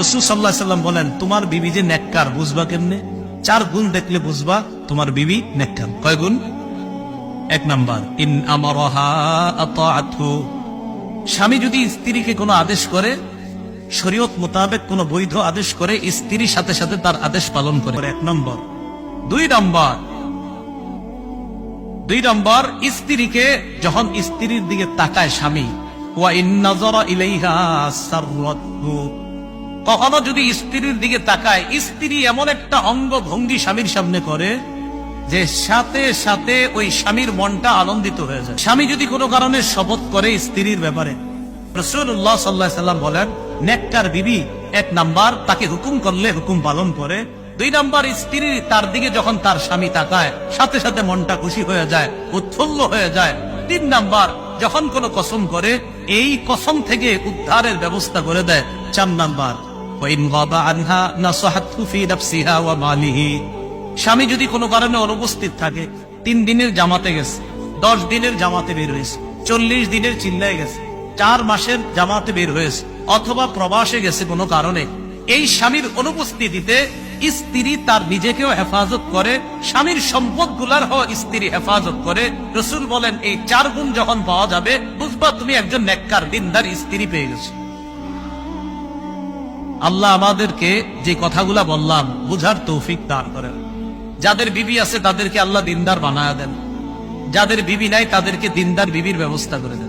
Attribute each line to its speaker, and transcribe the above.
Speaker 1: রাসূল সাল্লাল্লাহু আলাইহি ওয়াসাল্লাম বলেন, তোমার বিবি যে নেককার বুঝবা কেমনে? 4 গুণ দেখলে বুঝবা তোমার বিবি নেককার। কয় গুণ? 1 নাম্বার, ইন আমারাহা আতাআতহু, স্বামী যদি স্ত্রীকে কোনো আদেশ করে, শরীয়ত মোতাবেক কোনো বৈধ আদেশ করে, স্ত্রীর সাথে সাথে তার আদেশ পালন করে। 1 নম্বর। 2 নম্বর, স্ত্রীকে যখন স্ত্রীর দিকে তাকায় স্বামী, ওয়া ইন নাযারা ইলাইহা সাররাতহু, কখনো যদি স্ত্রীর দিকে তাকায়, স্ত্রী এমন একটা অঙ্গ ভঙ্গি স্বামীর সামনে করে যে সাথে সাথে ওই স্বামীর মনটা আনন্দিত হয়ে যায়। স্বামী যদি কোনো কারণে শপথ করে স্ত্রীর ব্যাপারে, রাসূলুল্লাহ সাল্লাল্লাহু আলাইহি ওয়াসাল্লাম বলেন, নেককার বিবি 1 নাম্বার তাকে হুকুম করলে হুকুম পালন করে। 2 নাম্বার, স্ত্রী তার দিকে যখন তার স্বামী তাকায় সাথে সাথে মনটা খুশি হয়ে যায়, উৎফুল্ল হয়ে যায়। 3 নাম্বার, যখন কোনো কসম করে এই কসম থেকে উদ্ধারের ব্যবস্থা করে দেয়। 4 নাম্বার, ওয়াইন গাবা আনহা নাসাহাতহু ফি নাফসিহা ওয়া মালিহি, স্বামী যদি কোনো কারণে অনুপস্থিত থাকে, 3 দিনের জামাতে গেছে, 10 দিনের জামাতে বের হয়েছে, 40 দিনের চিল্লায় গেছে, 4 মাসের জামাতে বের হয়েছে, অথবা প্রবাসে গেছে কোনো কারণে, এই স্বামীর অনুপস্থিতিতে স্ত্রী তার নিজেকেও হেফাজত করে, স্বামীর সম্পদ গুলার স্ত্রী হেফাজত করে। রাসূল বলেন, এই 4 গুণ যখন পাওয়া যাবে, বুঝবা তুমি একজন নেককার দিনদার স্ত্রী পেয়ে গেছো। আল্লাহ আমাদেরকে যে কথাগুলা বললাম বুঝার তৌফিক দান করেন। যাদের বিবি আছে তাদেরকে আল্লাহ দিনদার বানায়া দেন, যাদের বিবি নাই তাদেরকে দিনদার বিবির ব্যবস্থা করে দেন।